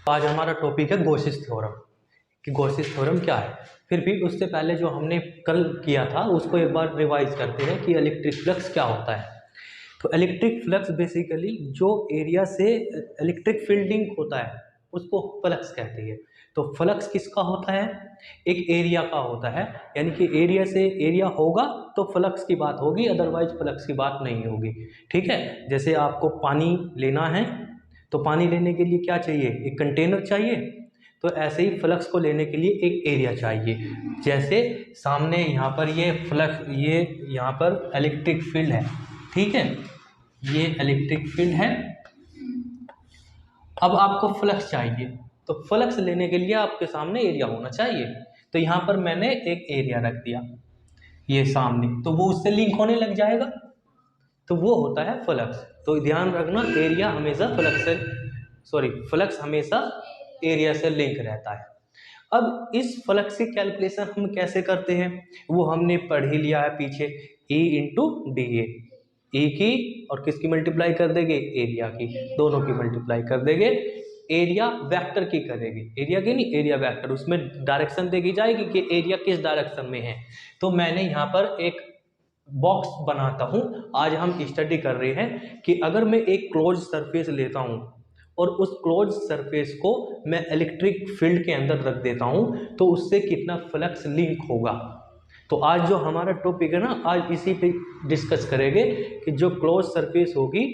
आज हमारा टॉपिक है गॉसिस थ्योरम कि गॉसिस थ्योरम क्या है। फिर भी उससे पहले जो हमने कल किया था उसको एक बार रिवाइज करते हैं कि इलेक्ट्रिक फ्लक्स क्या होता है। तो इलेक्ट्रिक फ्लक्स बेसिकली जो एरिया से इलेक्ट्रिक फील्डिंग होता है उसको फ्लक्स कहते हैं। तो फ्लक्स किसका होता है? एक एरिया का होता है, यानी कि एरिया से एरिया होगा तो फ्लक्स की बात होगी, अदरवाइज फ्लक्स की बात नहीं होगी। ठीक है, जैसे आपको पानी लेना है तो पानी लेने के लिए क्या चाहिए? एक कंटेनर चाहिए। तो ऐसे ही फ्लक्स को लेने के लिए एक एरिया चाहिए। जैसे सामने यहाँ पर ये फ्लक्स, ये यहाँ पर इलेक्ट्रिक फील्ड है, ठीक है, ये इलेक्ट्रिक फील्ड है। अब आपको फ्लक्स चाहिए, तो फ्लक्स लेने के लिए आपके सामने एरिया होना चाहिए। तो यहाँ पर मैंने एक एरिया रख दिया ये सामने, तो वो उससे लिंक होने लग जाएगा, तो वो होता है फ्लक्स। तो ध्यान रखना, एरिया हमेशा फ्लक्स से फ्लक्स हमेशा एरिया से लिंक रहता है। अब इस फ्लक्स की कैलकुलेशन हम कैसे करते हैं वो हमने पढ़ ही लिया है पीछे। E इंटू डी ए की और किसकी मल्टीप्लाई कर देंगे? एरिया की, दोनों की मल्टीप्लाई कर देंगे। एरिया वेक्टर की करेंगे, एरिया की नहीं, एरिया वेक्टर, उसमें डायरेक्शन देखी जाएगी कि एरिया किस डायरेक्शन में है। तो मैंने यहाँ पर एक बॉक्स बनाता हूँ। आज हम स्टडी कर रहे हैं कि अगर मैं एक क्लोज सरफेस लेता हूँ और उस क्लोज सरफेस को मैं इलेक्ट्रिक फील्ड के अंदर रख देता हूँ तो उससे कितना फ्लक्स लिंक होगा। तो आज जो हमारा टॉपिक है ना, आज इसी पे डिस्कस करेंगे कि जो क्लोज सरफेस होगी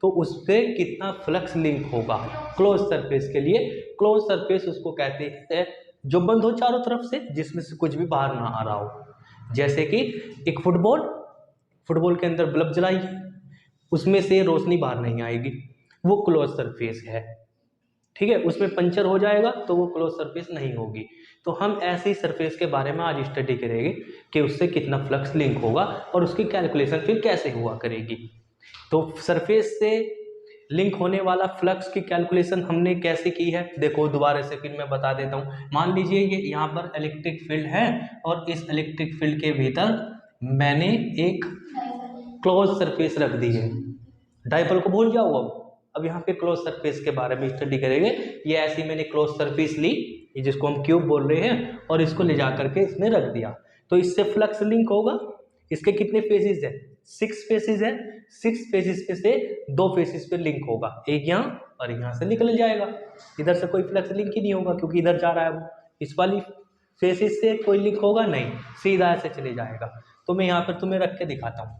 तो उस पर कितना फ्लक्स लिंक होगा क्लोज सरफेस के लिए। क्लोज सरफेस उसको कहते हैं जो बंद हो चारों तरफ से, जिसमें से कुछ भी बाहर ना आ रहा हो। जैसे कि एक फुटबॉल के अंदर बल्ब जलाइए, उसमें से रोशनी बाहर नहीं आएगी, वो क्लोज सरफेस है। ठीक है, उसमें पंचर हो जाएगा तो वो क्लोज सरफेस नहीं होगी। तो हम ऐसी सरफेस के बारे में आज स्टडी करेंगे कि उससे कितना फ्लक्स लिंक होगा और उसकी कैलकुलेशन फिर कैसे हुआ करेगी। तो सरफेस से लिंक होने वाला फ्लक्स की कैलकुलेशन हमने कैसे की है, देखो दोबारा से फिर मैं बता देता हूँ। मान लीजिए ये यहाँ पर इलेक्ट्रिक फील्ड है और इस इलेक्ट्रिक फील्ड के भीतर मैंने एक क्लोज सरफेस रख दी है। डाइपोल को भूल जाओ, अब यहाँ पे क्लोज सरफेस के बारे में स्टडी करेंगे। ये ऐसी मैंने क्लोज सरफेस ली, ये जिसको हम क्यूब बोल रहे हैं, और इसको ले जा करके इसमें रख दिया, तो इससे फ्लक्स लिंक होगा। इसके कितने फेसेस है? 6 फेसेस है। 6 फेसेस पे से 2 फेसेस पे लिंक होगा, एक यहाँ और यहाँ से निकल जाएगा। इधर से कोई फ्लक्स लिंक ही नहीं होगा क्योंकि इधर जा रहा है वो। इस वाली फेसेस से कोई लिंक होगा नहीं, सीधा ऐसे चले जाएगा। तो मैं यहाँ पर तुम्हें रख के दिखाता हूँ।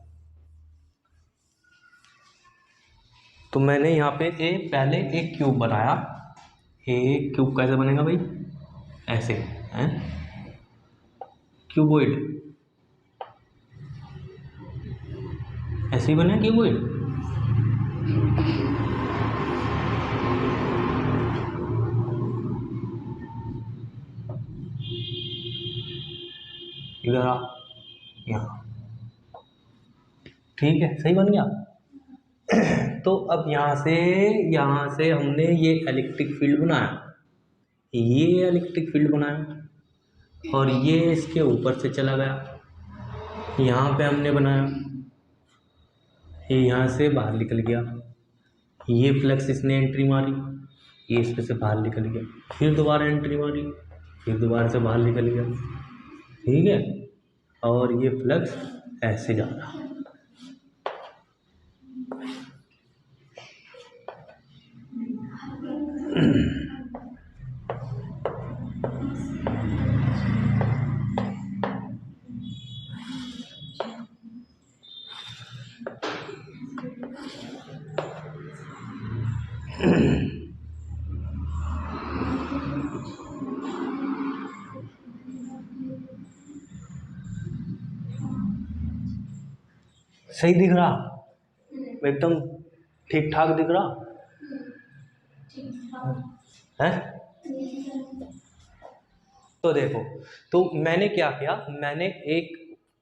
तो मैंने यहाँ पे पहले एक क्यूब बनाया। एक क्यूब कैसे बनेगा भाई? ऐसे हैं, क्यूबॉइड ऐसे ही बने क्यूबॉइड। इधर आ, यहाँ, ठीक है, सही बन गया। तो अब यहाँ से हमने ये इलेक्ट्रिक फील्ड बनाया, ये इलेक्ट्रिक फील्ड बनाया और ये इसके ऊपर से चला गया, यहाँ पे हमने बनाया, ये यहाँ से बाहर निकल गया, ये फ्लक्स इसने एंट्री मारी, ये इसमें से बाहर निकल गया, फिर दोबारा एंट्री मारी, फिर दोबारा से बाहर निकल गया, ठीक है, और ये फ्लक्स ऐसे जा रहा। सही दिख रहा? एकदम ठीक ठाक दिख रहा है? तो देखो, तो मैंने क्या किया, मैंने एक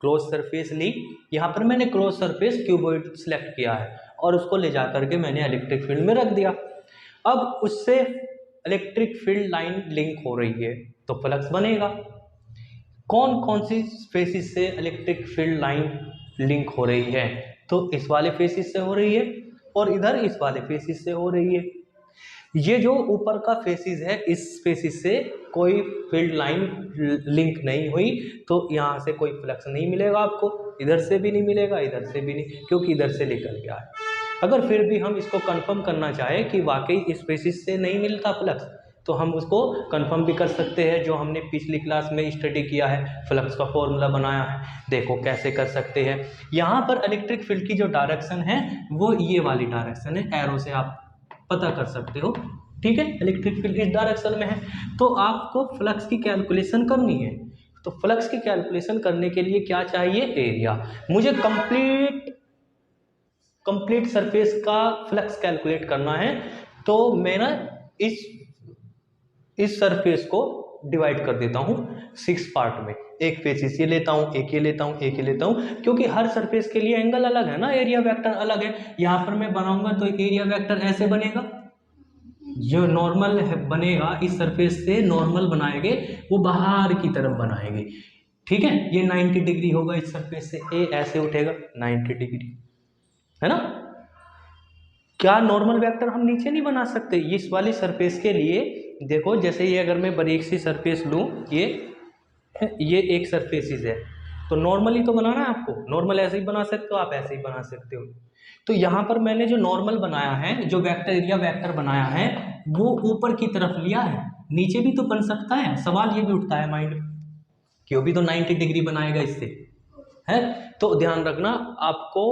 क्लोज सरफेस ली, यहाँ पर मैंने क्लोज सरफेस क्यूबॉइड सिलेक्ट किया है और उसको ले जा करके मैंने इलेक्ट्रिक फील्ड में रख दिया। अब उससे इलेक्ट्रिक फील्ड लाइन लिंक हो रही है तो फ्लक्स बनेगा। कौन कौन सी फेसिस से इलेक्ट्रिक फील्ड लाइन लिंक हो रही है? तो इस वाले फेसिस से हो रही है और इधर इस वाले फेसिस से हो रही है। ये जो ऊपर का फेसिस है, इस फेसिस से कोई फील्ड लाइन लिंक नहीं हुई, तो यहाँ से कोई फ्लक्स नहीं मिलेगा आपको, इधर से भी नहीं मिलेगा, इधर से भी नहीं, क्योंकि इधर से निकल गया है। अगर फिर भी हम इसको कंफर्म करना चाहें कि वाकई इस फेसिस से नहीं मिलता फ्लक्स, तो हम उसको कंफर्म भी कर सकते हैं, जो हमने पिछली क्लास में स्टडी किया है, फ्लक्स का फॉर्मूला बनाया है। देखो कैसे कर सकते हैं। यहाँ पर इलेक्ट्रिक फील्ड की जो डायरेक्शन है वो ये वाली डायरेक्शन है, एरो से आप पता कर सकते हो, ठीक है। इलेक्ट्रिक फील्ड इस डायरेक्शन में है, तो आपको फ्लक्स की कैलकुलेशन करनी है। तो फ्लक्स की कैलकुलेशन करने के लिए क्या चाहिए, एरिया। मुझे कंप्लीट सरफेस का फ्लक्स कैलकुलेट करना है, तो मैं ना इस सरफेस को डिवाइड कर देता हूँ 6 पार्ट में। एक फेसिस ये लेता हूँ, एक ये लेता हूँ, एक ये लेता हूँ, क्योंकि हर सरफेस के लिए एंगल अलग है ना, एरिया वेक्टर अलग है। यहाँ पर मैं बनाऊंगा तो एरिया वेक्टर ऐसे बनेगा, जो नॉर्मल बनेगा इस सरफेस से नॉर्मल बनाएंगे, वो बाहर की तरफ बनाएंगे, ठीक है। ये 90 डिग्री होगा इस सरफेस से, ए ऐसे उठेगा 90 डिग्री, है ना। क्या नॉर्मल वेक्टर हम नीचे नहीं बना सकते इस वाली सरफेस के लिए? देखो जैसे ये अगर मैं बारीक सी सरफेस लूँ, ये एक सरफेसिस है, तो नॉर्मली तो बनाना है आपको, नॉर्मल ऐसे ही बना सकते हो आप, ऐसे ही बना सकते हो। तो यहाँ पर मैंने जो नॉर्मल बनाया है, जो वेक्टर एरिया वेक्टर बनाया है, वो ऊपर की तरफ लिया है, नीचे भी तो बन सकता है। सवाल ये भी उठता है माइंड में कि वो भी तो 90 डिग्री बनाएगा इससे, है। तो ध्यान रखना, आपको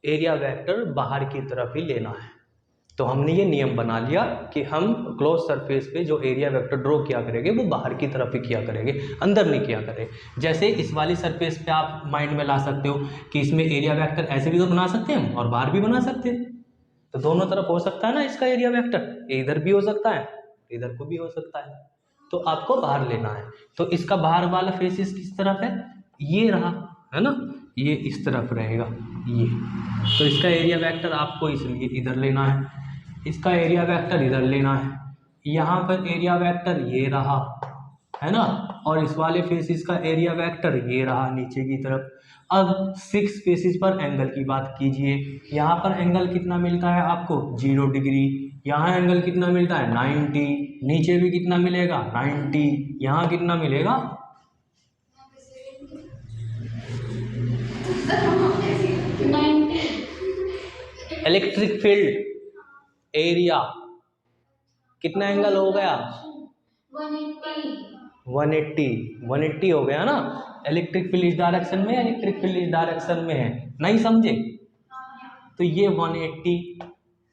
एरिया वेक्टर बाहर की तरफ ही लेना है। तो हमने ये नियम बना लिया कि हम क्लोज सरफेस पे जो एरिया वेक्टर ड्रॉ किया करेंगे वो बाहर की तरफ ही किया करेंगे, अंदर नहीं किया करेंगे। जैसे इस वाली सरफेस पे आप माइंड में ला सकते हो कि इसमें एरिया वेक्टर ऐसे भी तो बना सकते हैं हम, और बाहर भी बना सकते हैं, तो दोनों तरफ हो सकता है ना इसका एरिया वेक्टर, इधर भी हो सकता है, इधर को भी हो सकता है, तो आपको बाहर लेना है। तो इसका बाहर वाला फेसिस किस तरफ है, ये रहा, है ना, ये इस तरफ रहेगा ये, तो इसका एरिया वेक्टर आपको इसलिए इधर लेना है, इसका एरिया वेक्टर इधर लेना है। यहाँ पर एरिया वेक्टर ये रहा, है ना, और इस वाले फेसिस का एरिया वेक्टर ये रहा नीचे की तरफ। अब 6 फेसिस पर एंगल की बात कीजिए। यहाँ पर एंगल कितना मिलता है आपको, 0 डिग्री। यहाँ एंगल कितना मिलता है, 90। नीचे भी कितना मिलेगा, 90। यहाँ कितना मिलेगा, इलेक्ट्रिक फील्ड एरिया कितना एंगल हो गया, 180 हो गया ना। इलेक्ट्रिक फील्ड इस डायरेक्शन में, इलेक्ट्रिक फील्ड इस डायरेक्शन में है, नहीं समझे। तो ये 180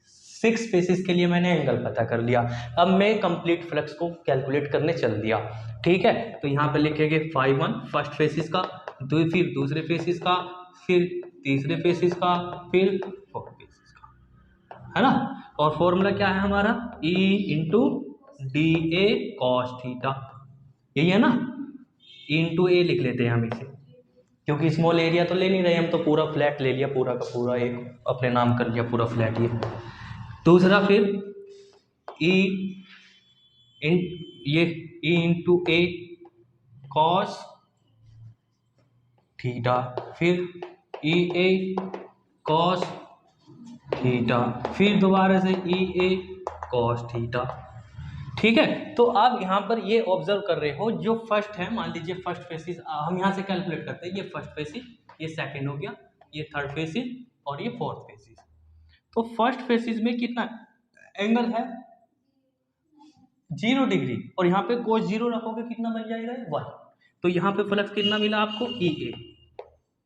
6 फेसिस के लिए मैंने एंगल पता कर लिया। अब मैं कंप्लीट फ्लक्स को कैलकुलेट करने चल दिया, ठीक है। तो यहाँ पे लिखेंगे φ1 फर्स्ट फेसिस का, फिर दूसरे फेसिस का, फिर तीसरे फेसिस का, फिर फोर्थ फेसिस का, है ना। और फॉर्मूला क्या है हमारा, E इंटू डी ए कॉस थीटा, यही है ना। E इंटू ए लिख लेते हैं हम इसे, क्योंकि स्मॉल एरिया तो ले नहीं रहे हम, तो पूरा फ्लैट ले लिया, पूरा का पूरा एक अपने नाम कर लिया, पूरा फ्लैट ये। दूसरा फिर E into A cos theta, फिर E ए कॉस थीटा, फिर दोबारा से E ए कॉस थीटा, ठीक है। तो आप यहाँ पर ये ऑब्जर्व कर रहे हो, जो फर्स्ट है, मान लीजिए फर्स्ट फेसिस हम यहाँ से कैलकुलेट करते हैं, ये फर्स्ट फेसिस, ये सेकंड हो गया, ये थर्ड फेसिस और ये फोर्थ फेसिस। तो फर्स्ट फेसिस में कितना एंगल है, 0 डिग्री, और यहाँ पे कोस 0 रखोगे कितना बन जाएगा, 1। तो यहाँ पे फ्लक्स कितना मिला आपको, E ए,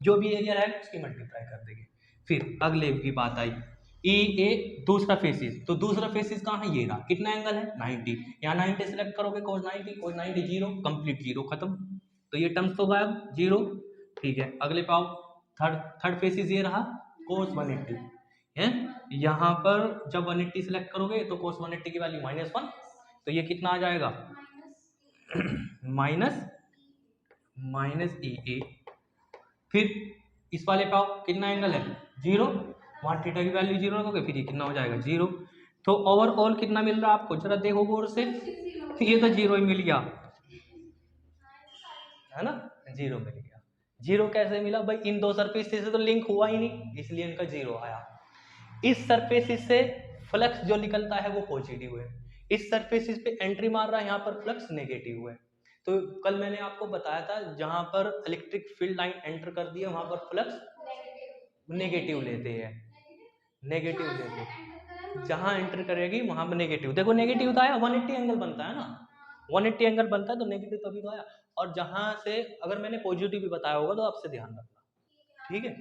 जो भी एरिया रहेगा उसकी मल्टीप्लाई कर देंगे। फिर अगले की बात आई, E ए दूसरा फेसिस, तो दूसरा फेसिस कहाँ है, ये रहा, कितना एंगल है, 90। यहाँ 90 सेलेक्ट करोगे, cos 90 0, कंप्लीट 0 खत्म, तो ये टर्म्स तो गायब, 0, ठीक है। अगले पाओ थर्ड फेसिस ये रहा, cos 180 है। यहाँ पर जब 180 सेलेक्ट करोगे तो cos 180 की वैल्यू -1, तो ये कितना आ जाएगा, माइनस E ए। फिर इस वाले पाओ कितना एंगल है, 0, वहाँ थीटा की वैल्यू 0 रखोगे, फिर ये कितना हो जाएगा, 0। तो ओवरऑल कितना मिल रहा है आपको, जरा देखो गौर से, तो ये तो 0 ही मिल गया, है ना, 0 मिल गया। 0 कैसे मिला भाई, इन दो सरफेस से तो लिंक हुआ ही नहीं, इसलिए इनका 0 आया। इस सरफेस से फ्लक्स जो निकलता है वो पॉजिटिव है। इस सरफेसिस पे एंट्री मार रहा है, यहाँ पर फ्लक्स नेगेटिव है। तो कल मैंने आपको बताया था जहां पर इलेक्ट्रिक फील्ड लाइन एंटर कर दी है वहां पर फ्लक्स नेगेटिव लेते हैं, नेगेटिव लेते हैं। जहां एंटर करेगी वहां पर नेगेटिव, देखो नेगेटिव तो आया, 180 एंगल बनता है ना, 180 एंगल बनता है तो नेगेटिव तभी तो आया। और जहां से अगर मैंने पॉजिटिव भी बताया होगा तो आपसे ध्यान रखना, ठीक है।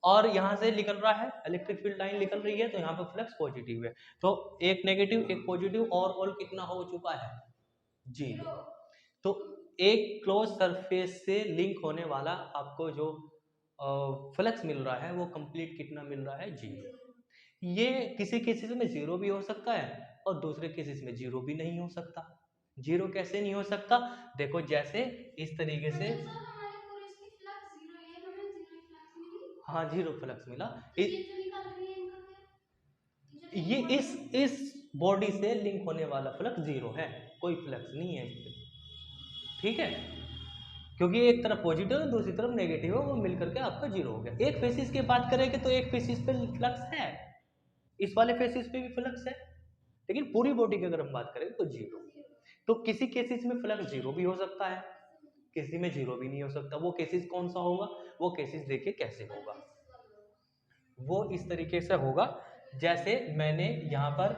और यहाँ से निकल रहा है इलेक्ट्रिक फील्ड लाइन निकल रही है तो यहाँ पर फ्लक्स पॉजिटिव है। तो एक नेगेटिव एक पॉजिटिव और ऑल कितना हो चुका है, 0। तो एक क्लोज सरफेस से लिंक होने वाला आपको जो फ्लक्स मिल रहा है वो कंप्लीट कितना मिल रहा है, 0। ये किसी केसेस में 0 भी हो सकता है और दूसरे केसेस में 0 भी नहीं हो सकता। 0 कैसे नहीं हो सकता, देखो जैसे इस तरीके से, हाँ 0 फ्लक्स मिला। ये इस बॉडी से लिंक होने वाला फ्लक्स 0 है, कोई फ्लक्स नहीं है इस पे, ठीक है। क्योंकि एक तरफ पॉजिटिव है दूसरी तरफ नेगेटिव है, वो मिलकर के आपका 0 हो गया। एक फेसिस की बात करेंगे तो एक फेसिस पे फ्लक्स है, इस वाले फेसिस पे भी फ्लक्स है, लेकिन पूरी बॉडी की अगर हम बात करें तो 0। तो किसी केसेस में फ्लक्स 0 भी हो सकता है, किसी में 0 भी नहीं हो सकता। वो केसेस कौन सा होगा, वो केसेस देखिए कैसे होगा। वो इस तरीके से होगा जैसे मैंने यहाँ पर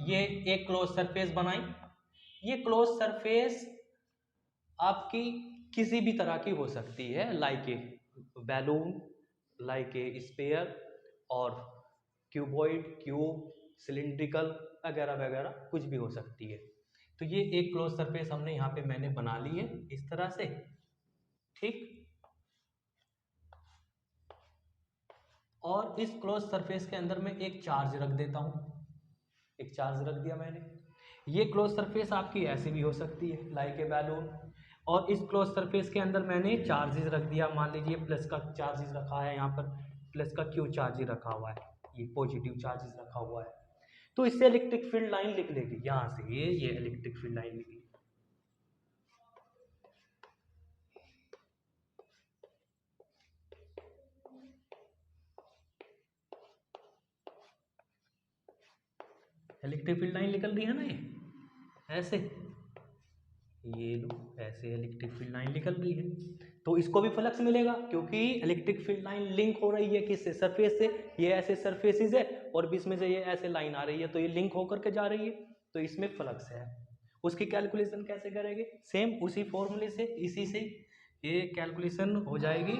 ये एक क्लोज सरफेस बनाई। ये क्लोज सरफेस आपकी किसी भी तरह की हो सकती है, like a balloon, like a sphere और क्यूबॉइड, क्यूब, सिलिंड्रिकल वगैरह वगैरह कुछ भी हो सकती है। तो ये एक क्लोज सरफेस हमने यहाँ पे मैंने बना ली है इस तरह से, ठीक। और इस क्लोज सरफेस के अंदर मैं एक चार्ज रख देता हूँ, एक चार्ज रख दिया मैंने। ये क्लोज सरफेस आपकी ऐसी भी हो सकती है, लाइक ए बैलून। और इस क्लोज सरफेस के अंदर मैंने चार्जेस रख दिया, मान लीजिए प्लस का चार्जेस रखा है, यहाँ पर प्लस का क्यू चार्ज रखा हुआ है, ये पॉजिटिव चार्जेस रखा हुआ है। तो इससे इलेक्ट्रिक फील्ड लाइन लिख लेगी, यहाँ से ये इलेक्ट्रिक फील्ड लाइन निकली। इलेक्ट्रिक फील्ड लाइन निकल रही है ना, ये ऐसे, ये लो ऐसे इलेक्ट्रिक फील्ड लाइन निकल रही है। तो इसको भी फ्लक्स मिलेगा क्योंकि इलेक्ट्रिक फील्ड लाइन लिंक हो रही है किससे, सरफेस से। ये ऐसे सरफेसेस है और बीच में से ये ऐसे लाइन आ रही है, तो ये लिंक होकर के जा रही है, तो इसमें फ्लक्स है। उसकी कैलकुलेशन कैसे करेंगे, सेम उसी फॉर्मूले से, इसी से ये कैलकुलेशन हो जाएगी।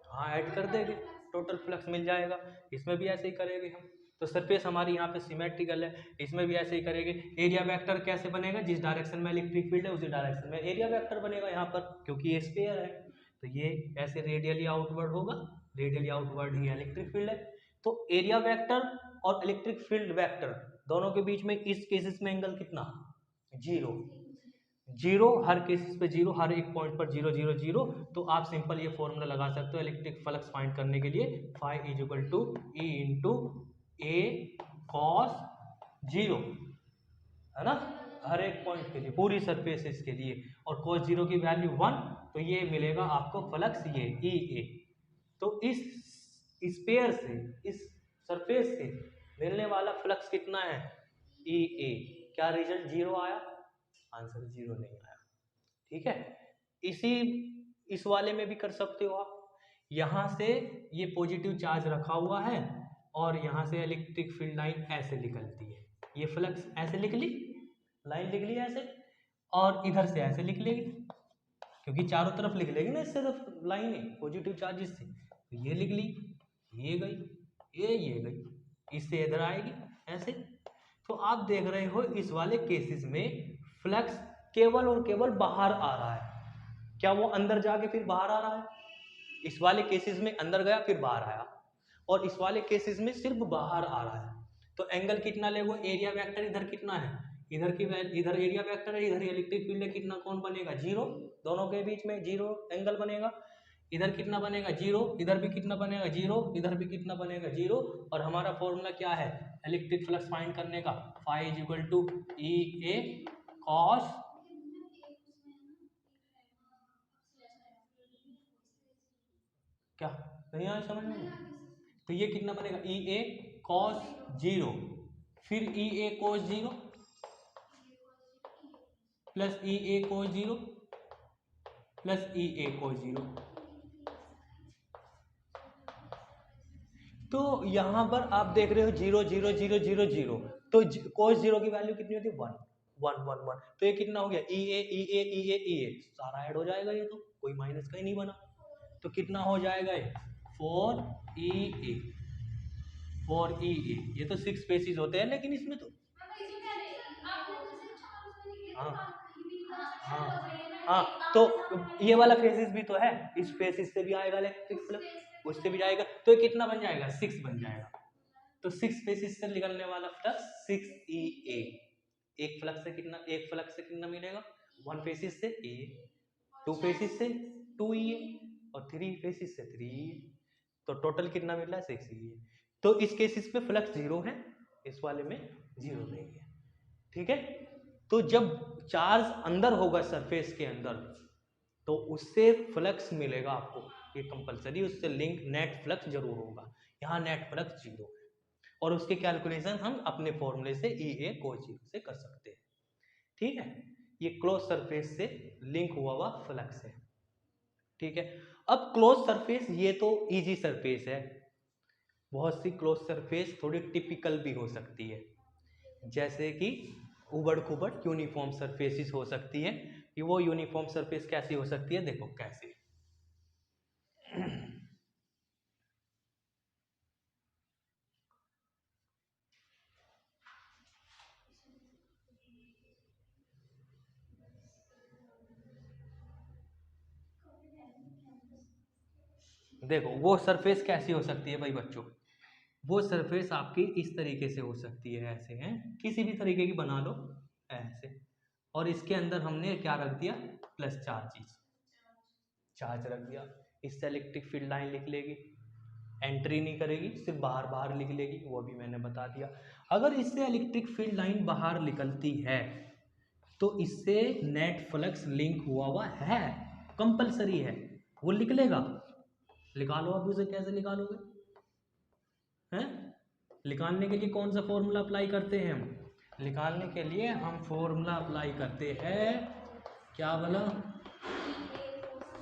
हाँ ऐड कर देंगे, टोटल फ्लक्स मिल जाएगा। इसमें भी ऐसे ही करेंगे हम। तो सरफेस हमारी यहाँ पे सिमेट्रिकल है, इसमें भी ऐसे ही करेंगे। एरिया वेक्टर कैसे बनेगा, जिस डायरेक्शन में इलेक्ट्रिक फील्ड है उसी डायरेक्शन में एरिया वेक्टर बनेगा यहाँ पर, क्योंकि ये स्फीयर है। तो ये ऐसे रेडियली आउटवर्ड होगा, रेडियली आउटवर्ड ही इलेक्ट्रिक फील्ड है। तो एरिया वेक्टर और इलेक्ट्रिक फील्ड वेक्टर दोनों के बीच में इस केसेस में एंगल कितना, 0। 0 हर केसेस पे 0, हर एक पॉइंट पर 0 0 0। तो आप सिंपल ये फॉर्मूला लगा सकते हो इलेक्ट्रिक फ्लक्स फाइंड करने के लिए, phi is equal to E into A cos 0, है ना, हर एक पॉइंट के लिए, पूरी सरफेसेस के लिए। और cos 0 की वैल्यू 1, तो ये मिलेगा आपको फ्लक्स ये ई ए। तो इस स्पेयर से, इस सरफेस से मिलने वाला फ्लक्स कितना है, ई ए। क्या रिजल्ट 0 आया, आंसर 0 नहीं आया, ठीक है। इसी इस वाले में भी कर सकते हो आप। यहां से ये पॉजिटिव चार्ज रखा हुआ है और यहां से इलेक्ट्रिक फील्ड लाइन ऐसे निकलती है, ये फ्लक्स ऐसे लिख ली, लाइन लिख ली ऐसे, और इधर से ऐसे लिख लेगी, क्योंकि चारों तरफ लिख लेगी ना इससे तो लाइन है पॉजिटिव चार्जेस से। तो ये लिख ली, ये गई, ये गई, इससे इधर आएगी ऐसे। तो आप देख रहे हो इस वाले केसेस में फ्लक्स केवल और केवल बाहर आ रहा है, क्या वो अंदर जाके फिर बाहर आ रहा है, इस वाले केसेस में अंदर गया फिर बाहर आया, और इस वाले केसेस में सिर्फ बाहर आ रहा है। तो एंगल कितना लेगा, एरिया वेक्टर इधर कितना है, इधर की इधर एरिया वेक्टर है, इधर इलेक्ट्रिक फील्ड है, कितना कौन बनेगा, 0। दोनों के बीच में 0 एंगल बनेगा। इधर कितना बनेगा, 0, इधर भी कितना बनेगा, 0, इधर भी कितना बनेगा, 0। और हमारा फॉर्मूला क्या है इलेक्ट्रिक फ्लक्स फाइंड करने का, phi is equal to E A cos, क्या नहीं आया समझ में? तो ये कितना बनेगा, ई ए कॉस 0, फिर ई A cos 0 plus E A cos 0 plus E A cos 0। तो यहाँ पर आप देख रहे हो 0 0 0 0 0, तो cos 0 की वैल्यू कितनी होती है 1 1 1 1। तो ये कितना हो गया, ई ए ई ए ई ए ई ए, सारा ऐड हो जाएगा, ये तो कोई माइनस का ही नहीं बना। तो कितना हो जाएगा ये 4 ई ए, 4 ई ए। ये तो 6 स्पेसिस होते हैं लेकिन इसमें तो हाँ हाँ हाँ, तो ये वाला फेसिस भी तो है, इस फेसिस से भी आएगा इलेक्ट्रिक फ्लक्स, उससे भी जाएगा, तो ये कितना बन जाएगा 6 बन जाएगा। तो 6 फेसिस से निकलने वाला फ्लक्स 6 ई ए। एक फ्लक्स से कितना, एक फ्लक्स से कितना मिलेगा, 1 फेसिस से ए, 2 फेसिस से 2 ई ए, और 3 फेसिस से 3 ई ए। तो टोटल कितना मिल रहा है 6 ई ए। तो इस केसिस पे फ्लक्स 0 है, इस वाले में 0 नहीं है। ठीक है, तो जब चार्ज अंदर होगा सरफेस के अंदर तो उससे फ्लक्स मिलेगा आपको, ये कंपलसरी, उससे लिंक नेट फ्लक्स जरूर होगा। यहाँ नेट फ्लक्स 0 है, और उसके कैलकुलेशन हम अपने फॉर्मूले से ई ए cos 0 से कर सकते हैं। ठीक है, ये क्लोज सरफेस से लिंक हुआ फ्लक्स है। ठीक है, अब क्लोज सरफेस ये तो इजी सरफेस है, बहुत सी क्लोज सरफेस थोड़ी टिपिकल भी हो सकती है, जैसे कि उबड़ खुबड़ यूनिफॉर्म सरफेसिस हो सकती है। कि वो यूनिफॉर्म सरफेस कैसी हो सकती है, देखो कैसे। देखो वो सरफेस कैसी हो सकती है भाई बच्चों, वो सरफेस आपकी इस तरीके से हो सकती है, ऐसे हैं, किसी भी तरीके की बना लो ऐसे, और इसके अंदर हमने क्या रख दिया, प्लस चार्ज रख दिया। इससे इलेक्ट्रिक फील्ड लाइन लिख लेगी, एंट्री नहीं करेगी, सिर्फ बाहर बाहर लिख लेगी, वो भी मैंने बता दिया। अगर इससे इलेक्ट्रिक फील्ड लाइन बाहर निकलती है तो इससे नेट फ्लक्स लिंक हुआ है, कंपलसरी है, वो निकलेगा। निकालो, अब उसे कैसे निकालोगे हैं? निकालने के लिए कौन सा फॉर्मूला अप्लाई करते हैं हम? निकालने के लिए हम फॉर्मूला अप्लाई करते हैं, क्या बोला,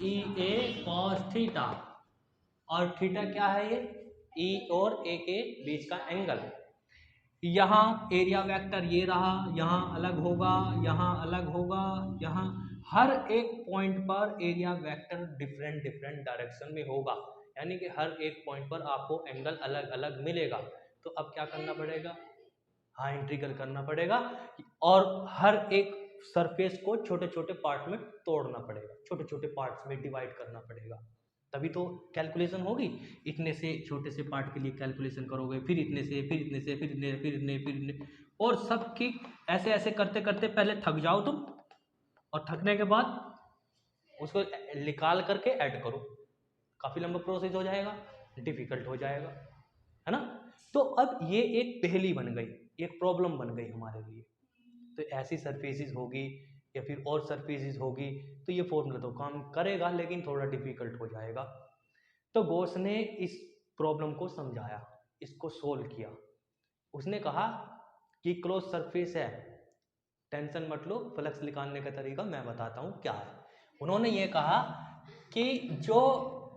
ई ए कॉस थीटा, और थीटा क्या है, ये ई और ए के बीच का एंगल। यहाँ एरिया वेक्टर ये रहा, यहाँ अलग होगा, यहाँ अलग होगा, यहाँ हर एक पॉइंट पर area vector different different direction में होगा, यानी कि हर एक पॉइंट पर आपको एंगल अलग अलग मिलेगा। तो अब क्या करना पड़ेगा, हाँ इंटीग्रल करना पड़ेगा, और हर एक सरफेस को छोटे छोटे पार्ट में तोड़ना पड़ेगा, छोटे छोटे पार्ट्स में डिवाइड करना पड़ेगा, तभी तो कैलकुलेशन होगी। इतने से छोटे से पार्ट के लिए कैलकुलेशन करोगे, फिर इतने से, फिर इतने से, फिर इतने, फिर इतने, फिर इतने, और सबकी ऐसे ऐसे करते करते पहले थक जाओ तुम, और थकने के बाद उसको निकाल करके ऐड करो, काफ़ी लंबा प्रोसेस हो जाएगा, डिफिकल्ट हो जाएगा, है ना। तो अब ये एक पहेली बन गई, एक प्रॉब्लम बन गई हमारे लिए। तो ऐसी सरफेसिस होगी या फिर और सरफेसिस होगी तो ये फॉर्मूला तो काम करेगा लेकिन थोड़ा डिफिकल्ट हो जाएगा। तो गॉस ने इस प्रॉब्लम को समझाया, इसको सोल्व किया। उसने कहा कि क्लोज सरफेस है, टेंशन मत लो, फ्लक्स निकालने का तरीका मैं बताता हूँ क्या है। उन्होंने ये कहा कि जो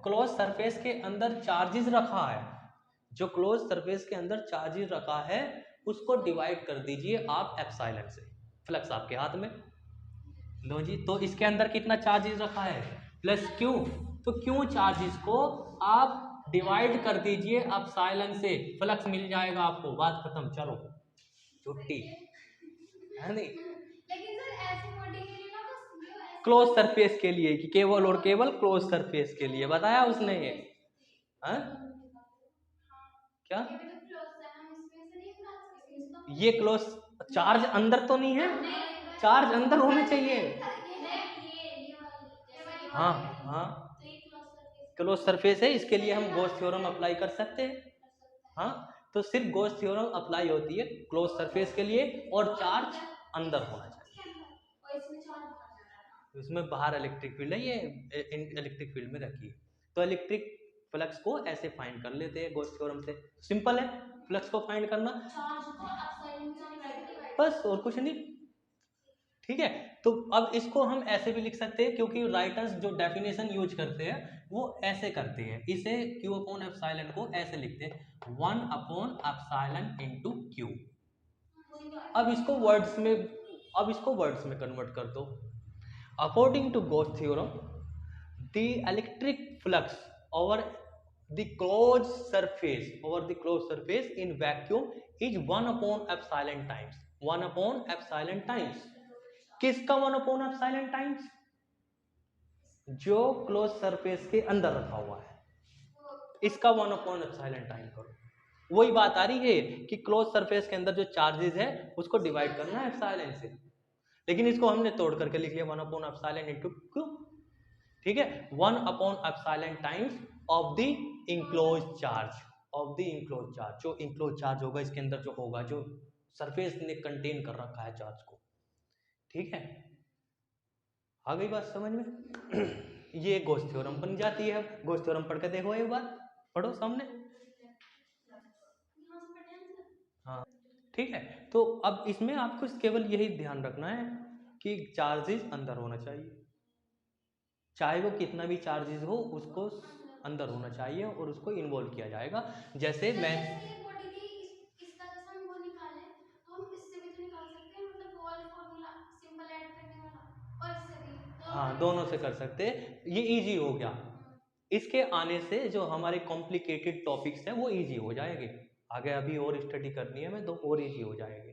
क्लोज सरफेस के अंदर चार्जेस रखा है, जो क्लोज सरफेस के अंदर चार्जेस रखा है उसको डिवाइड कर दीजिए आप एप्सिलॉन से, फ्लक्स आपके हाथ में लो जी। तो इसके अंदर कितना चार्जेस रखा है, प्लस क्यू, तो क्यू चार्जेस को आप डिवाइड कर दीजिए एप्सिलॉन से, फ्लक्स मिल जाएगा आपको, बात खत्म, चलो छुट्टी, है नहीं। लेकिन सर ऐसे मोटी के लिए ना बस क्लोज सरफेस के लिए, कि केवल और केवल क्लोज सरफेस के लिए बताया उसने ये, हाँ क्या, ये क्लोज, चार्ज अंदर तो नहीं है, चार्ज अंदर होने चाहिए, हाँ हाँ क्लोज सरफेस है, इसके लिए हम गॉस थ्योरम अप्लाई कर सकते हैं। हाँ, तो सिर्फ गॉस थ्योरम अप्लाई होती है क्लोज सरफेस के लिए, और चार्ज अंदर होना चाहिए, इसमें बाहर इलेक्ट्रिक फील्ड है, ये इलेक्ट्रिक फील्ड में रखी है। तो इलेक्ट्रिक फ्लक्स को ऐसे फाइंड कर लेते हैं गॉस थ्योरम से। सिंपल है फ्लक्स को फाइंड करना, बस और कुछ नहीं। ठीक है, तो अब इसको हम ऐसे भी लिख सकते हैं, क्योंकि राइटर्स जो डेफिनेशन यूज करते हैं वो ऐसे करते हैं, इसे Q अपॉन एप्सिलॉन को ऐसे लिखते हैं 1 अपॉन एप्सिलॉन इनटू Q। अब इसको वर्ड्स में कन्वर्ट कर दो। According to Gauss theorem the electric flux over the close surface in vacuum is 1 upon epsilon times 1 upon epsilon times. किसका 1 अपॉन एप्सिलॉन टाइम्स? जो क्लोज सरफेस के अंदर रखा हुआ है, इसका 1 अपॉन एप्सिलॉन टाइम करो। वही बात आ रही है कि क्लोज सरफेस के अंदर जो चार्जेस है उसको डिवाइड करना है एप्सिलॉन से, लेकिन इसको हमने तोड़ करके लिख लिया 1 अपॉन एप्सिलॉन इनटू क्यू। ठीक है, 1 upon epsilon times of the enclose charge, जो इंक्लोज चार्ज होगा इसके अंदर, जो होगा, जो सरफेस ने कंटेन कर रखा है चार्ज को। ठीक है, आ गई बात समझ में? ये गॉस थ्योरम बन जाती है। अब गॉस थ्योरम पढ़ के देखो एक बार, पढ़ो सामने। हाँ ठीक है, तो अब इसमें आपको केवल यही ध्यान रखना है कि चार्जेस अंदर होना चाहिए, चाहे वो कितना भी चार्जेस हो उसको अंदर होना चाहिए और उसको इन्वॉल्व किया जाएगा। जैसे मैं इसका जैसा हम वो निकाले तो हम इससे भी तो निकाल सकते हैं, मतलब वो वाला फॉर्मूला सिंपल ऐड करने वाला, और इससे भी हाँ दोनों से कर सकते हैं, ये इजी हो गया। इसके आने से जो हमारे कॉम्प्लिकेटेड टॉपिक्स हैं वो इजी हो जाएंगे, आगे अभी और स्टडी करनी है हमें तो और इजी हो जाएंगे।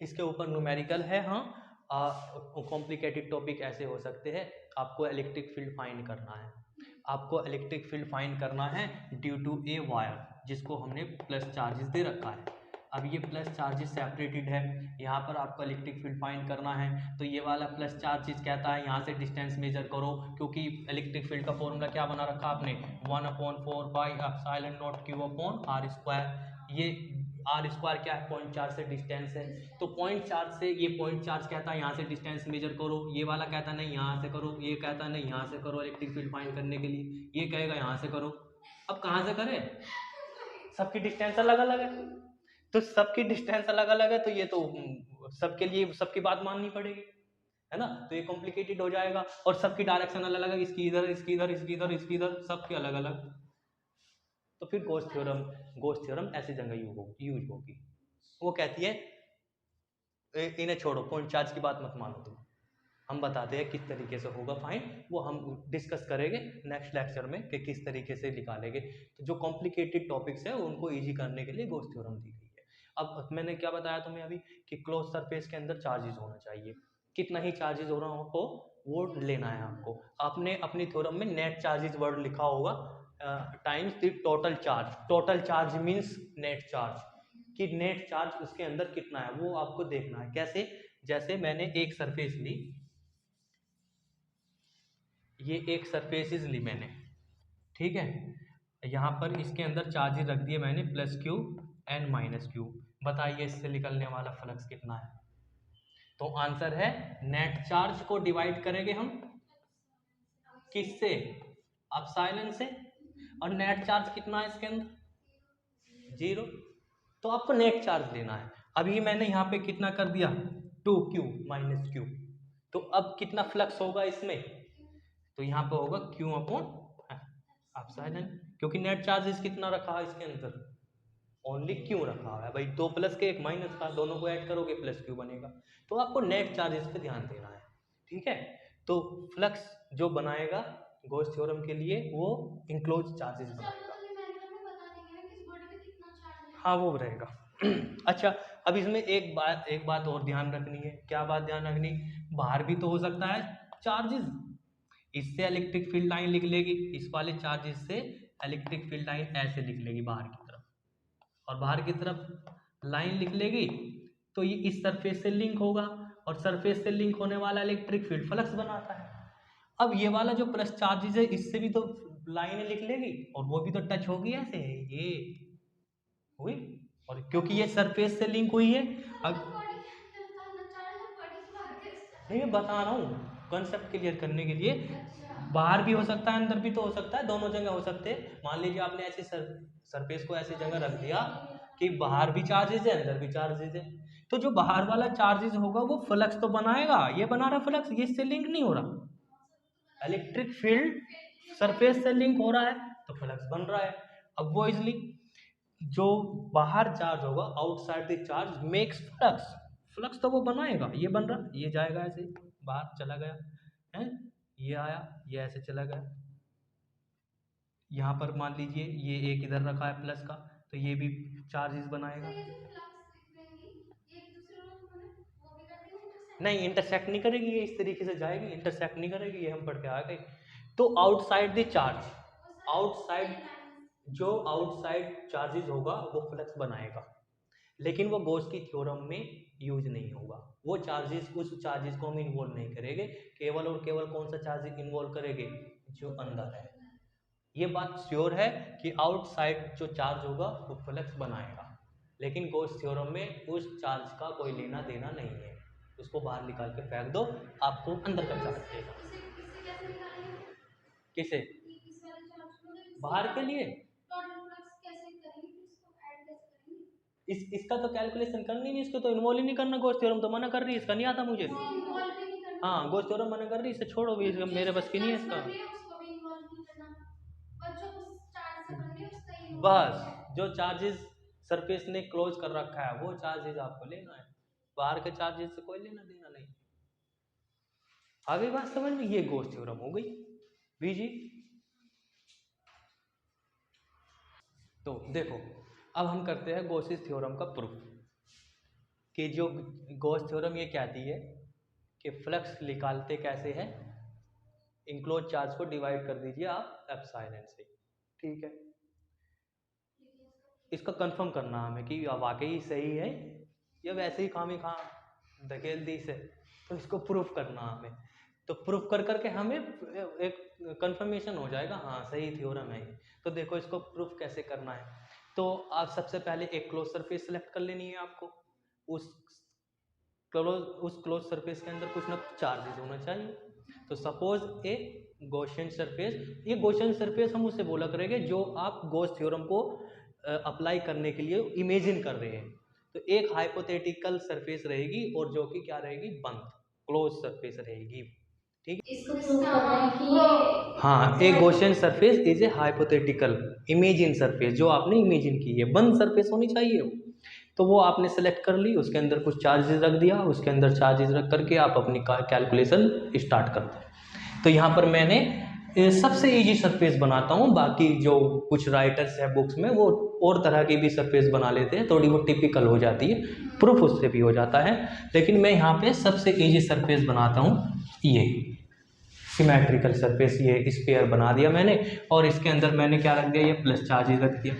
इसके ऊपर न्यूमेरिकल है। हाँ, कॉम्प्लिकेटेड टॉपिक ऐसे हो सकते हैं, आपको इलेक्ट्रिक फील्ड फाइंड करना है, आपको इलेक्ट्रिक फील्ड फाइंड करना है ड्यू टू ए वायर जिसको हमने प्लस चार्जेस दे रखा है। अब ये प्लस चार्जेस सेपरेटेड है, यहाँ पर आपको इलेक्ट्रिक फील्ड फाइंड करना है, तो ये वाला प्लस चार्जेस कहता है यहाँ से डिस्टेंस मेजर करो, क्योंकि इलेक्ट्रिक फील्ड का फॉर्मूला क्या बना रखा आपने 1/4 pi epsilon not Q upon R square. ये आर स्क्वायर क्या है? 0.4 से डिस्टेंस है, तो 0.4 से ये 0.4 कहता है यहाँ से डिस्टेंस मेजर करो, ये वाला कहता है नहीं यहाँ से करो, ये कहता है नहीं यहाँ से करो इलेक्ट्रिक फील्ड फाइंड करने के लिए, ये कहेगा यहाँ से करो। अब कहाँ से करें? सबकी डिस्टेंस अलग अलग है, तो सबकी डिस्टेंस अलग अलग है, तो ये तो सबके लिए सबकी बात माननी पड़ेगी, है ना? तो ये कॉम्प्लिकेटेड हो जाएगा, और सबकी डायरेक्शन अलग अलग, इसकी इधर, इसकी इधर, इसकी इधर, इसकी इधर, सबकी अलग अलग। तो फिर गॉस थ्योरम ऐसी जगह यूज होगी। वो कहती है इन्हें छोड़ो, पॉइंट चार्ज की बात मत मानो तुम, हम बताते हैं किस तरीके से होगा फाइन, वो हम डिस्कस करेंगे नेक्स्ट लेक्चर में कि किस तरीके से निकालेंगे। तो जो कॉम्प्लिकेटेड टॉपिक्स है उनको इजी करने के लिए गॉस थ्योरम दी गई है। अब मैंने क्या बताया तुम्हें अभी कि क्लोज सरफेस के अंदर चार्जेस होना चाहिए, कितना ही चार्जेस हो रहा हो वो लेना है आपको। आपने अपनी थ्योरम में नेट चार्जेस वर्ड लिखा होगा times the total charge means net charge, कि नेट चार्ज उसके अंदर कितना है वो आपको देखना है। कैसे? जैसे मैंने एक सरफेस ली, ये एक सरफेसेस ली मैंने, ठीक है, यहाँ पर इसके अंदर चार्जेस रख दिए मैंने +Q n -Q। बताइए इससे निकलने वाला फ्लक्स कितना है? तो आंसर है नेट चार्ज को डिवाइड करेंगे हम किससे? एप्सिलॉन से, और नेट चार्ज कितना है इसके अंदर? 0। तो आपको नेट चार्ज लेना है। अभी मैंने यहाँ पे कितना कर दिया? 2Q -Q। तो अब कितना फ्लक्स होगा इसमें? तो यहाँ पे होगा Q अपॉन एप्सिलॉन, क्योंकि नेट चार्जेस कितना रखा है इसके अंदर? ओनली Q रखा हुआ है भाई, 2 प्लस के 1 माइनस का, दोनों को ऐड करोगे +Q बनेगा। तो आपको नेट चार्जेस पे ध्यान देना है, ठीक है। तो फ्लक्स जो बनाएगा गॉस थ्योरम के लिए वो इंक्लोज चार्जेस बनाएगा। हाँ वो रहेगा। अच्छा, अब इसमें एक बात और ध्यान रखनी है। क्या बात ध्यान रखनी? बाहर भी तो हो सकता है चार्जेस, इससे इलेक्ट्रिक फील्ड लाइन लिख लेगी, इस वाले चार्जेस से इलेक्ट्रिक फील्ड लाइन ऐसे लिख लेगी बाहर की तरफ, और बाहर की तरफ लाइन लिख लेगी, तो ये इस सरफेस से लिंक होगा, और सरफेस से लिंक होने वाला इलेक्ट्रिक फील्ड फ्लक्स बनाता है। अब ये वाला जो प्लस चार्जेस है इससे भी तो लाइन लिख लेगी, और वो भी तो टच होगी ऐसे, ये हुई, और क्योंकि ये सरफेस से लिंक हुई है। अब नहीं, मैं बता रहा हूँ, कॉन्सेप्ट क्लियर करने के लिए बाहर भी हो सकता है, अंदर भी तो हो सकता है, दोनों जगह हो सकते हैं। मान लीजिए आपने ऐसे सरफेस को ऐसी जगह रख दिया कि बाहर भी चार्जेस है, अंदर भी चार्जेस है, तो जो बाहर वाला चार्जेस होगा वो फ्लक्स तो बनाएगा। ये बना रहा फ्लक्स, ये इससे लिंक नहीं हो रहा। इलेक्ट्रिक फील्ड सरफेस से लिंक हो रहा है तो फ्लक्स बन रहा है। अब वो इसलिए जो बाहर चार्ज होगा, outside the charge makes flux, flux तो वो बनाएगा। ये बन रहा, ये जाएगा ऐसे बाहर चला गया है, ये आया, ये ऐसे चला गया। यहाँ पर मान लीजिए ये एक इधर रखा है प्लस का, तो ये भी चार्जेस बनाएगा। नहीं, इंटरसेक्ट नहीं करेगी ये, इस तरीके से जाएगी, इंटरसेक्ट नहीं करेगी, ये हम पढ़ के आ गए। तो आउटसाइड द चार्ज, आउटसाइड जो आउटसाइड चार्जेस होगा वो फ्लक्स बनाएगा, लेकिन वो गॉस की थ्योरम में यूज नहीं होगा। वो चार्जेस, उस चार्जेस को हम इन्वॉल्व नहीं करेंगे, केवल और केवल कौन सा चार्जेस इन्वॉल्व करेंगे, जो अंदर है। ये बात श्योर है कि आउटसाइड जो चार्ज होगा वो फ्लक्स बनाएगा, लेकिन गॉस थ्योरम में उस चार्ज का कोई लेना देना नहीं है। उसको बाहर निकाल के फेंक दो, आपको अंदर का चार्ज देगा। किसे? बाहर के लिए इसका तो कैलकुलेशन करनी नहीं, इसको तो इन्वॉल्व ही नहीं करना। गॉस थ्योरम तो मना कर रही है, इसका नहीं आता मुझे। हाँ, गॉस थ्योरम मना कर रही है, इसे छोड़ो भी, मेरे बस की नहीं है इसका। बस जो चार्जेस सरफेस ने क्लोज कर रखा है वो चार्जेस आपको लेना है, बाहर के चार्जेस से कोई लेना देना नहीं। आगे बात समझ में? ये गॉस थ्योरम हो गई बीजी। तो देखो अब हम करते हैं गॉसिस थ्योरम का प्रूफ, कि जो गॉस थ्योरम ये कहती है कि फ्लक्स निकालते कैसे हैं, इनक्लोज चार्ज को डिवाइड कर दीजिए आप एप्सिलॉन से, ठीक है। इसका कंफर्म करना हमें कि वाकई सही है या वैसे ही खामी खा धकेल दी से, तो इसको प्रूफ करना हमें। तो प्रूफ कर करके हमें एक कंफर्मेशन हो जाएगा, हाँ सही थ्योरम है। तो देखो इसको प्रूफ कैसे करना है। तो आप सबसे पहले एक क्लोज सरफेस सेलेक्ट कर लेनी है आपको। उस क्लोज सरफेस के अंदर कुछ ना कुछ चार्जेस होना चाहिए। तो सपोज ए गॉसियन सरफेस, ये गॉसियन सरफेस हम उससे बोला करेंगे जो आप गॉस थ्योरम को अप्लाई करने के लिए इमेजिन कर रहे हैं। तो एक हाइपोथेटिकल सरफेस रहेगी और जो कि क्या रहेगी, बंद क्लोज सरफेस रहेगी, ठीक है। इसको प्रूव करना है कि हाँ, एक Gaussian surface is a hypothetical imagine surface, जो आपने इमेजिन की है, बंद सरफेस होनी चाहिए। तो वो आपने सेलेक्ट कर ली, उसके अंदर कुछ चार्जेस रख दिया, उसके अंदर चार्जेस रख करके आप अपनी कैलकुलेशन स्टार्ट करते हैं। तो यहाँ पर मैंने सबसे इजी सरफेस बनाता हूँ, बाकी जो कुछ राइटर्स है बुक्स में वो और तरह की भी सरफेस बना लेते हैं, थोड़ी वो टिपिकल हो जाती है, प्रूफ उससे भी हो जाता है। लेकिन मैं यहाँ पे सबसे इजी सरफेस बनाता हूँ, ये सिमेट्रिकल सरफेस, ये स्फीयर बना दिया मैंने, और इसके अंदर मैंने क्या रख दिया, ये प्लस चार्जेस रख दिया।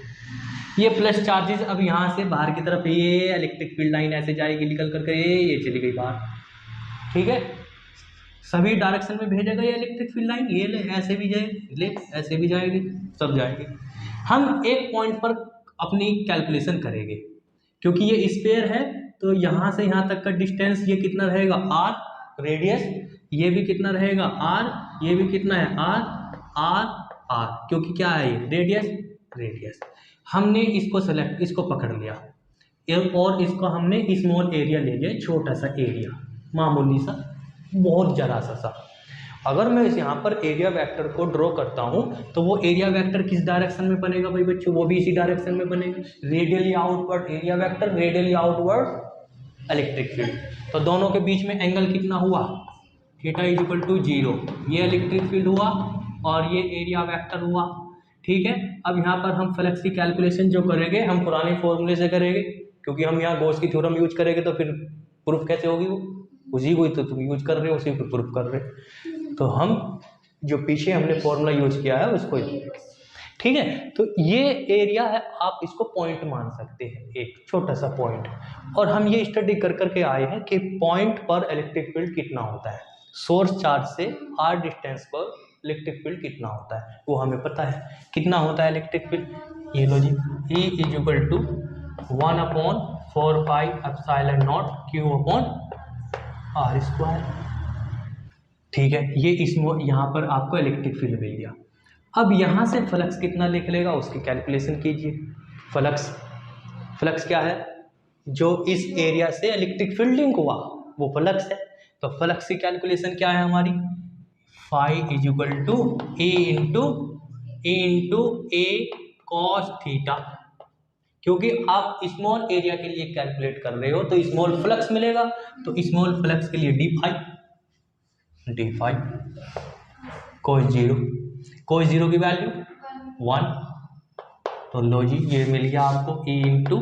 ये प्लस चार्जेस अब यहाँ से बाहर की तरफ ये इलेक्ट्रिक फील्ड लाइन ऐसे जाएगी निकल करके, ये चली गई बाहर, ठीक है। सभी डायरेक्शन में भेजेगा ये इलेक्ट्रिक फील्ड लाइन, ये ले ऐसे भी जाए, ले ऐसे भी जाएगी, सब जाएगी। हम एक पॉइंट पर अपनी कैलकुलेशन करेंगे, क्योंकि ये स्फीयर है तो यहाँ से यहाँ तक का डिस्टेंस ये कितना रहेगा, आर रेडियस, ये भी कितना रहेगा आर, ये भी कितना है आर आर आर, क्योंकि क्या है ये रेडियस। हमने इसको सेलेक्ट, इसको पकड़ लिया और इसको हमने स्मॉल एरिया ले लिया, छोटा सा एरिया, मामूली सा, बहुत जरा सा। अगर मैं इस यहाँ पर एरिया वेक्टर को ड्रॉ करता हूँ तो वो एरिया वेक्टर किस डायरेक्शन में बनेगा भाई बच्चों, वो भी इसी डायरेक्शन में बनेगा, radially outward area vector, radially outward electric field. तो दोनों के बीच में एंगल कितना हुआ, थीटा इज इक्वल टू 0, ये इलेक्ट्रिक फील्ड हुआ और ये एरिया वेक्टर हुआ, ठीक है। अब यहाँ पर हम फ्लक्स की कैलकुलेशन जो करेंगे हम पुराने फॉर्मूले से करेंगे, क्योंकि हम यहाँ गॉस की थ्योरम यूज करेंगे तो फिर प्रूफ कैसे होगी, वो उसी को ही तो तुम यूज कर रहे हो, उसी को प्रूफ कर रहे हो। तो हम जो पीछे हमने फॉर्मूला यूज किया है उसको, ठीक है। तो ये एरिया है, आप इसको पॉइंट मान सकते हैं, एक छोटा सा पॉइंट। और हम ये स्टडी कर करके आए हैं कि पॉइंट पर इलेक्ट्रिक फील्ड कितना होता है, सोर्स चार्ज से आर डिस्टेंस पर इलेक्ट्रिक फील्ड कितना होता है वो हमें पता है। कितना होता है इलेक्ट्रिक फील्ड, ये लो जी, E is equal to 1/4 pi epsilon not Q upon R square, ठीक है, ये यहाँ पर आपको इलेक्ट्रिक फील्ड मिल गया। अब यहाँ से फ्लक्स कितना लिख लेगा उसकी कैलकुलेशन कीजिए। फ्लक्स क्या है, जो इस एरिया से इलेक्ट्रिक फील्ड लिंक हुआ वो फ्लक्स है। तो फ्लक्स की कैलकुलेशन क्या है हमारी, phi is equal to A into A cos theta. क्योंकि आप स्मॉल एरिया के लिए कैलकुलेट कर रहे हो तो स्मॉल फ्लक्स मिलेगा, तो स्मॉल फ्लक्स के लिए डी फाई कोस जीरो की वैल्यू 1। तो लो जी, ये मिल गया आपको E इंटू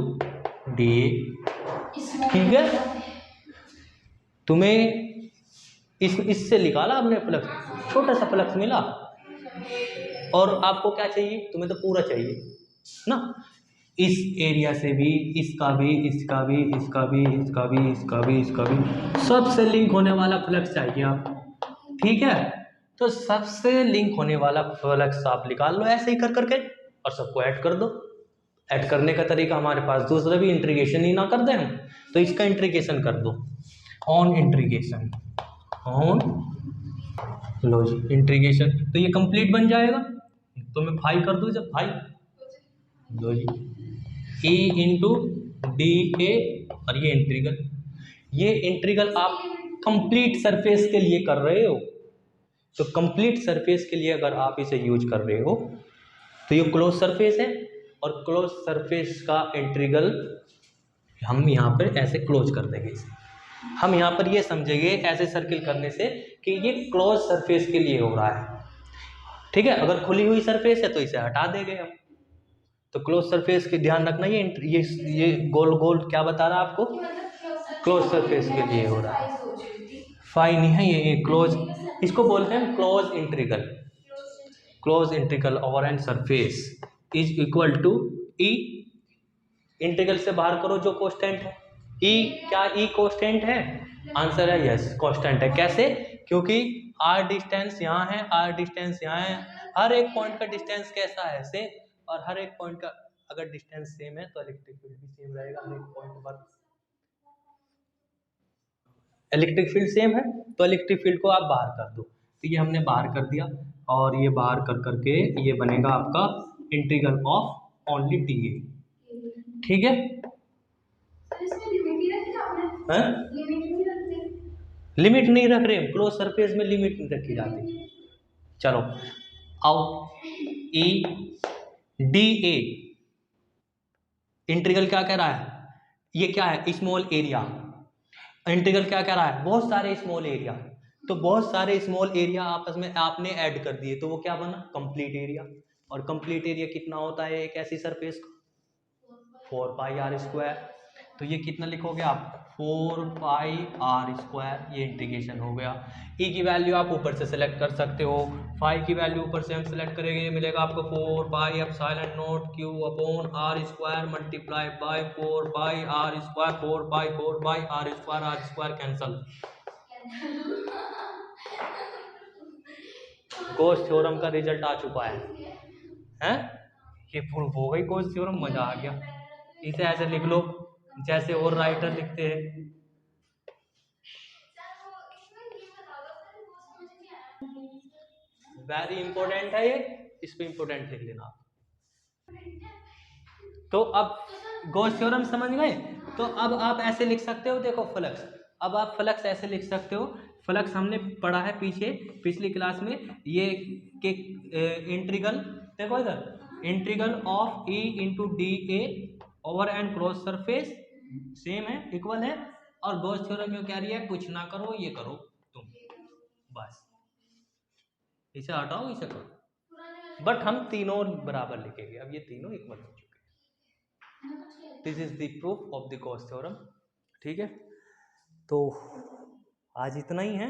डी ए। ठीक है, तुम्हें इससे निकाला आपने फ्लक्स, छोटा सा फ्लक्स मिला, और आपको क्या चाहिए, तुम्हें तो पूरा चाहिए ना, इस एरिया से भी, इसका भी, इसका भी, इसका भी, इसका भी, इसका भी, इसका भी, सबसे लिंक होने वाला फ्लक्स चाहिए आपको। ठीक है, तो सबसे लिंक होने वाला फ्लक्स आप निकाल लो ऐसे ही कर करके, और सबको ऐड कर दो। ऐड करने का तरीका हमारे पास दूसरा भी, इंटीग्रेशन ही ना कर दें हम, तो इसका इंटीग्रेशन कर दो, ऑन इंटीग्रेशन, ऑन लो जी इंटीग्रेशन, तो ये कंप्लीट बन जाएगा। तो मैं फाई कर दूँ जब फाई, लो जी E इंटू डी ए, और ये इंटीग्रल आप कंप्लीट सरफेस के लिए कर रहे हो। तो कंप्लीट सरफेस के लिए अगर आप इसे यूज कर रहे हो तो ये क्लोज सरफेस है, और क्लोज सरफेस का इंटीग्रल हम यहाँ पर ऐसे क्लोज कर देंगे इसे। हम यहाँ पर ये समझेंगे ऐसे सर्किल करने से कि ये क्लोज सरफेस के लिए हो रहा है। ठीक है, अगर खुली हुई सरफेस है तो इसे हटा देंगे हम। तो क्लोज सरफेस की ध्यान रखना, ये गोल गोल क्या बता रहा है आपको, क्लोज सरफेस के लिए हो रहा है। फाई नहीं है ये क्लोज, इसको बोलते हैं close integral. Close integral over an surface is equal to E, integral से बाहर करो जो कांस्टेंट है, ई क्या ई कांस्टेंट है, आंसर है यस कांस्टेंट है। कैसे, क्योंकि आर डिस्टेंस यहाँ है, आर डिस्टेंस यहाँ है, हर एक पॉइंट का डिस्टेंस कैसा है सेम, और हर एक पॉइंट का अगर डिस्टेंस सेम है तो इलेक्ट्रिक फील्ड भी सेम रहेगा हर एक पॉइंट पर। इलेक्ट्रिक फील्ड सेम है तो इलेक्ट्रिक फील्ड को आप बाहर कर दो, तो ये हमने बाहर कर दिया, और ये बाहर कर करके ये बनेगा आपका integral of only D A. ठीक है, लिमिट नहीं रख रहे, क्लोज सरफेस में लिमिट नहीं रखी जाती। चलो आओ, ई डी ए इंटीग्रल क्या कह रहा है, ये क्या है, स्मॉल एरिया। इंटीग्रल क्या कह रहा है, बहुत सारे स्मॉल एरिया, तो बहुत सारे स्मॉल एरिया आपस में आपने ऐड कर दिए तो वो क्या बना, कंप्लीट एरिया। और कंप्लीट एरिया कितना होता है एक ऐसी सरफेस का, 4 पाई आर स्क्वायर। तो ये कितना लिखोगे आप, 4 पाई आर स्क्वायर, ये इंटीग्रेशन हो गया। ई की वैल्यू आप ऊपर से सिलेक्ट कर सकते हो, फाई की वैल्यू ऊपर से हम सिलेक्ट करेंगे, मिलेगा आपको 4 pi epsilon not Q upon R square multiply by 4 pi R square, 4 pi R square cancel. Gauss theorem का रिजल्ट आ चुका है? ये प्रूफ हो गई गॉस थ्योरम, मजा आ गया। इसे ऐसे लिख लो जैसे और राइटर लिखते हैं। वेरी इंपॉर्टेंट है ये, इस पे इंपॉर्टेंट लिख लेना। तो अब गॉस थ्योरम समझ गए, तो अब आप ऐसे लिख सकते हो, देखो फ्लक्स, अब आप फ्लक्स ऐसे लिख सकते हो, फ्लक्स हमने पढ़ा है पीछे पिछली क्लास में, ये के इंटीग्रल, देखो इधर integral of E into D A over and cross surface same है, इक्वल है, और गॉस थ्योरम में क्या रही है, कुछ ना करो ये करो तुम, बस इसे हटाओ इसे करो, बट हम तीनों बराबर लिखेंगे, अब ये तीनों इक्वल हो चुके हैं। This is the proof of the Gauss theorem. ठीक है, तो आज इतना ही है।